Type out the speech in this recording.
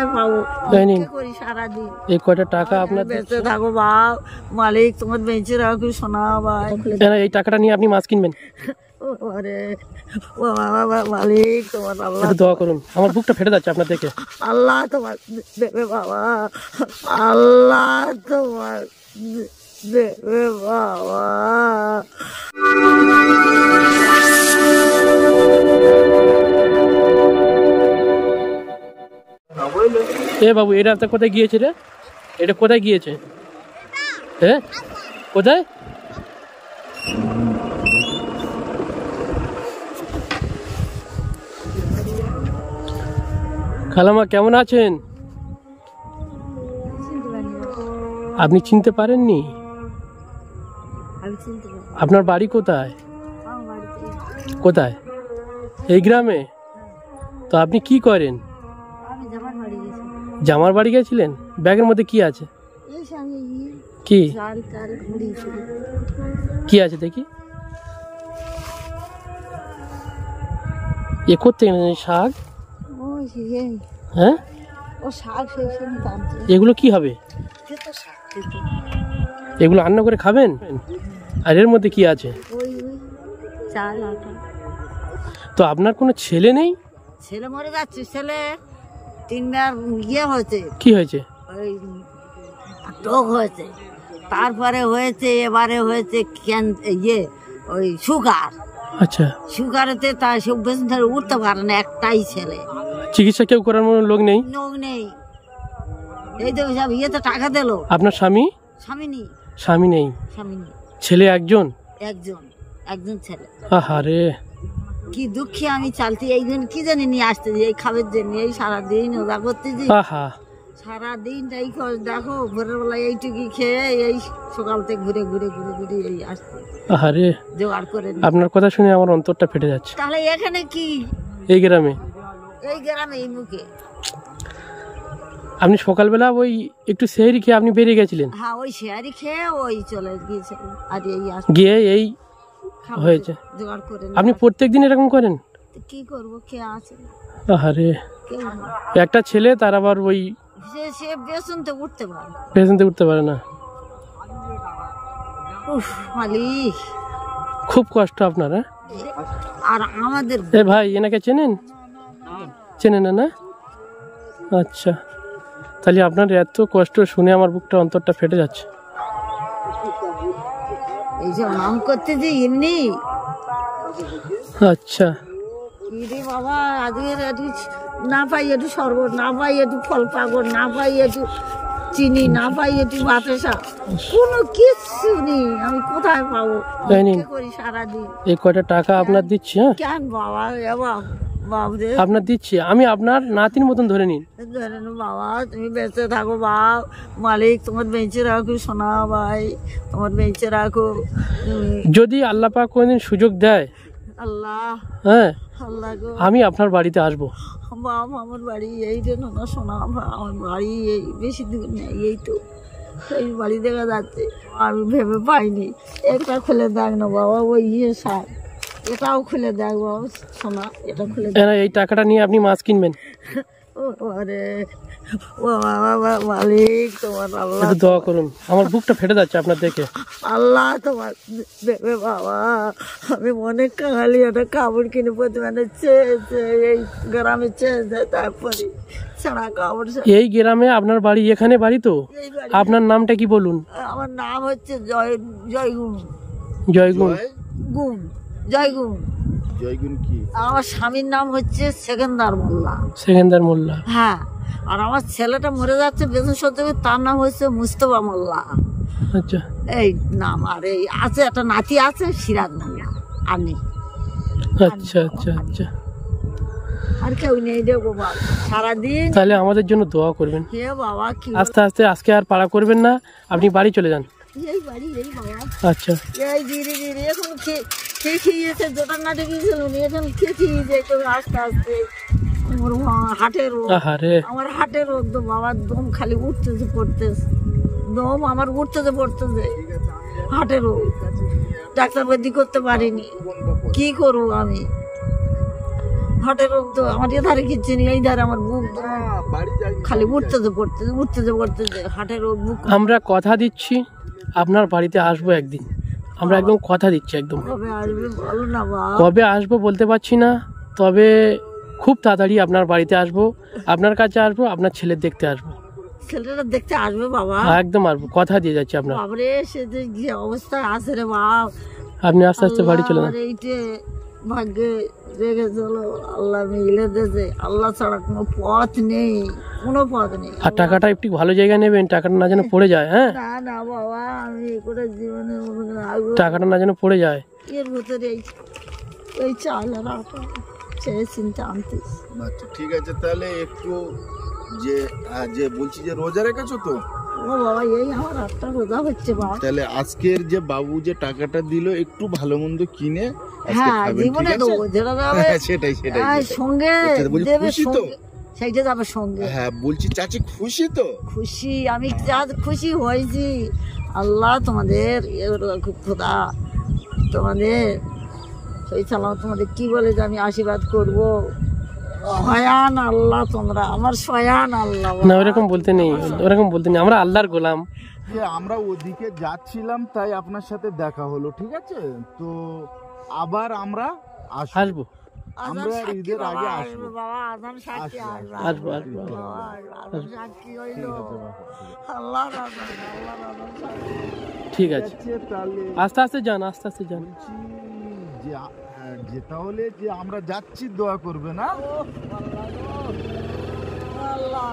কোথায় পাবো? কি করি সারাদিন? এই কয়টা টাকা আপনার বেঁচে থাকো বাপ, মালিক তোমার বেঁচে রাখো সোনা ভাই। এই টাকাটা নিয়ে আপনি মাছ কিনবেন। মালিক তোমার আল্লাহ দোয়া করুন, আমার বুকটা ফেটে যাচ্ছে আপনার দেখে। আল্লাহ তোমার দেবে বাবা, আল্লাহ তোমার দেবে বাবা। এ বাবু, এই রাস্তা কোথায় গিয়েছে রে? এটা কোথায় গিয়েছে? হ্যাঁ কোথায়? খালামা কেমন আছেন? আপনি চিনতে পারেননি? আপনার বাড়ি কোথায়? কোথায়? এই গ্রামে? তো আপনি কি করেন? জামার বাড়ি গেছিলেন? ব্যাগের মধ্যে কি আছে? কি কি আছে দেখি? এ করতে শাক? হ্যাঁ, এগুলো কি হবে? এগুলো রান্না করে খাবেন? আর এর মধ্যে কি আছে? তো আপনার কোনো ছেলে নেই? ছেলে মরে যাচ্ছে, ছেলে তিনবার ইয়ে হয়েছে। কি হয়েছে? ওই রোগ হয়েছে, তারপরে হয়েছে এবারে হয়েছে ইয়ে ওই সুগার। আচ্ছা, সুগারেতে তাই সব বেশি ধরে উঠতে পারে না, একটাই ছেলে। চিকিৎসা কেউ করার মতো লোক নেই? লোক নেই। এই তো সব ইয়েতে টাকা দিল। আপনার স্বামী? স্বামী নেই। স্বামী নেই, স্বামী নেই। ছেলে একজন? একজন ছেলে। আহারে, কি দুঃখী আমি চালতি। এই দিন কি জানি নিয়ে আসতে এই খাবার জন্য, এই সারাদিন ওজা করতে যে সারাদিনটাই দেখো, ভোরের বেলায় এইটুকি খেয়ে এই সকাল থেকে ঘুরে ঘুরে ঘুরে ঘুরে এই আসতে। আহারে, জোগাড় করে আপনার কথা শুনে আমার অন্তরটা ফেটে যাচ্ছে। তাহলে এখানে কি? এই গ্রামে? এই গ্রামে এই মুখে। আপনি সকালবেলা ওই একটু সেহরি খেয়ে আপনি বেরিয়ে গেছিলেন? হ্যাঁ, ওই সেহরি খেয়ে ওই চলে গিয়েছে আর এই গিয়ে এই হয়েছে। জোগাড় করে আপনি প্রত্যেকদিন এরকম করেন? কি করবো, কে আছে? আহারে, একটা ছেলে, তার আবার ওই সে বেসনতে উঠতে পারে, বেসনতে উঠতে পারে না। উফ মালিক, খুব কষ্ট আপনার। আর আমাদের এ ভাই, এনাকে চেনেন? চেনেন না? আচ্ছা, তাহলে আপনার এত কষ্ট শুনে আমার বুকটা অন্তরটা ফেটে যাচ্ছে। এইসব নাম করতে যে এমনি। আচ্ছা, বাবা, আজকের একটু না পাই, একটু শরবত না পাই, একটু ফল পাগড় না পাই, একটু চিনি না পাই, একটু বাতাসা, কোনো কিছু নেই। আমি কোথায় পাবো? করি সারাদিন। এই কয়টা টাকা আপনার দিচ্ছি। হ্যাঁ, কেন বাবা? আপনার দিচ্ছি, আমি আপনার নাতির মতন ধরে নিন। বাবা, তুমি বেঁচে থাকো বাপ, মালিক তোমার বেঁচে রাখো সোনা ভাই, তোমার বেঁচে রাখো। যদি আল্লাহ পাক কোনদিন সুযোগ দেয়, আল্লাহ, হ্যাঁ, আল্লাহ গো, আমি আপনার বাড়িতে আসবো। বাপ, আমার বাড়ি এই জন্য না সোনা, আমার বাড়ি এই বেশি দূর নেই, এই তো এই বাড়ি দেখা যাচ্ছে। আমি ভেবে পাইনি। একটা খুলে দেখ না বাবা, ওই ইয়ে শাক, এটাও খুলে দেখ বাবা সোনা, এটা খুলে দেখ। এই টাকাটা নিয়ে আপনি মাছ কিনবেন। মালিক তোমার আল্লাহ দোয়া করুন, আমার বুকটা ফেটে যাচ্ছে আপনার দেখে। আল্লাহ তোমার দেবে বাবা। আমি অনেক কাঙালি, একটা কাপড় কিনে প্রতিমানে চেয়েছে, এই গ্রামে চেয়েছে, তারপরে ছাড়া কাপড়। এই গ্রামে আপনার বাড়ি? এখানে বাড়ি তো। আপনার নামটা কি বলুন? আমার নাম হচ্ছে জয়গুণ। জয়গুণ? জয়গুণ। জয়গুণ কি? আমার স্বামীর নাম হচ্ছে সেকেন্দার মোল্লা। সেকেন্দার মোল্লা? হ্যাঁ। আর আমার ছেলেটা মরে যাচ্ছে বেতন সত্যি, তার নাম হচ্ছে মুস্তফা মোল্লা। আচ্ছা, এই নাম। আর এই আছে একটা নাতি আছে সিরাজ মোল্লা, আর নেই। আচ্ছা আচ্ছা আচ্ছা, আর কেউ নেই রে বাবা সারাদিন। তাহলে আমাদের জন্য দোয়া করবেন। হে বাবা, কি আস্তে আস্তে আজকে আর পাড়া করবেন না, আপনি বাড়ি চলে যান। এই বাড়ি এই বাবা। আচ্ছা, এই ধীরে ধীরে এখন খেয়েছে, জোটার নাটে গিয়েছিল, এখন খেয়েছে আস্তে আস্তে। আমার হাটের রোগ তো বাবার, দম খালি উঠতেছে পড়তেছে, দম আমার উঠতেছে পড়তেছে, হাটের রোগ। ডাক্তার বৈদ্যি করতে পারিনি, কি করবো আমি? হাটের রোগ তো আমার এ ধারে কিচ্ছু নেই, এই ধারে আমার বুক একদম খালি উঠতেছে হাটের বুক। আমরা কথা দিচ্ছি আপনার বাড়িতে আসবো একদিন, আমরা একদম কথা দিচ্ছি একদম। কবে আসবে বলো না বাবা। কবে আসবো বলতে পারছি না, তবে খুব তাড়াতাড়ি আপনার বাড়িতে আসবো, আপনার কাছে আসবো, আপনার ছেলের দেখতে আসবো। ছেলেটা দেখতে আসবে বাবা, একদম আসবো, কথা দিয়ে যাচ্ছি আপনার। বাবরে সে যে কি অবস্থা আছে রে বাপ, আপনি আস্তে আস্তে বাড়ি চলে যান। এইটে ভাগ্যে রেখে চলো, আল্লাহ মিলে দিয়েছে, আল্লাহ ছাড়া কোনো পথ নেই, কোনো পথ নেই। আর টাকাটা একটু ভালো জায়গায় নেবেন, টাকাটা না যেন পড়ে যায়। হ্যাঁ, না না বাবা, আমি এই করে জীবনে টাকাটা না যেন পড়ে যায়। এর ভিতরে এই চাল আর আটা সে চিন্তা আনতিস। আচ্ছা ঠিক আছে, তাহলে একটু যে যে বলছি যে রোজা রেখেছো তো? ও বাবা, এই আমার আটটা রোজা হচ্ছে বাবা। তাহলে আজকের যে বাবু যে টাকাটা দিল একটু ভালো মন্দ কিনে আজকে হ্যাঁ খাবেন, জীবনে ঠিক আছে? দেবো, যেটা যাবে সেটাই সেটাই হ্যাঁ, সেটাই। সঙ্গে আচ্ছা, বলছি দেবে, খুশি তো? সঙ্গে সেইটা যাবে সঙ্গে। হ্যাঁ বলছি চাচি খুশি তো? খুশি, আমি যা খুশি হয়েছি। আল্লাহ তোমাদের খোদা তোমাদের সেই চালাও, তোমাদের কি বলে যে আমি আশীর্বাদ করবো। সয়ান আল্লাহ, তোমরা আমার সয়ান আল্লাহ। না ওরকম বলতে নেই, ওরকম বলতে নেই, আমরা আল্লাহর গোলাম। যে আমরা ওদিকে যাচ্ছিলাম তাই আপনার সাথে দেখা হলো, ঠিক আছে? তো আবার আমরা আসবো আমরা ঈদের আগে আসবো। বাবা আজান সাক্ষী আসবে, আসবো আসবো। বাবা, আজান সাক্ষী হইলো। আল্লাহ আজান, আল্লাহ আজান সাক্ষী। ঠিক আছে, তাহলে আস্তে আস্তে যান, আস্তে আস্তে যান। বলছি যে তাহলে যে আমরা যাচ্ছি, দোয়া করবে না? আল্লাহ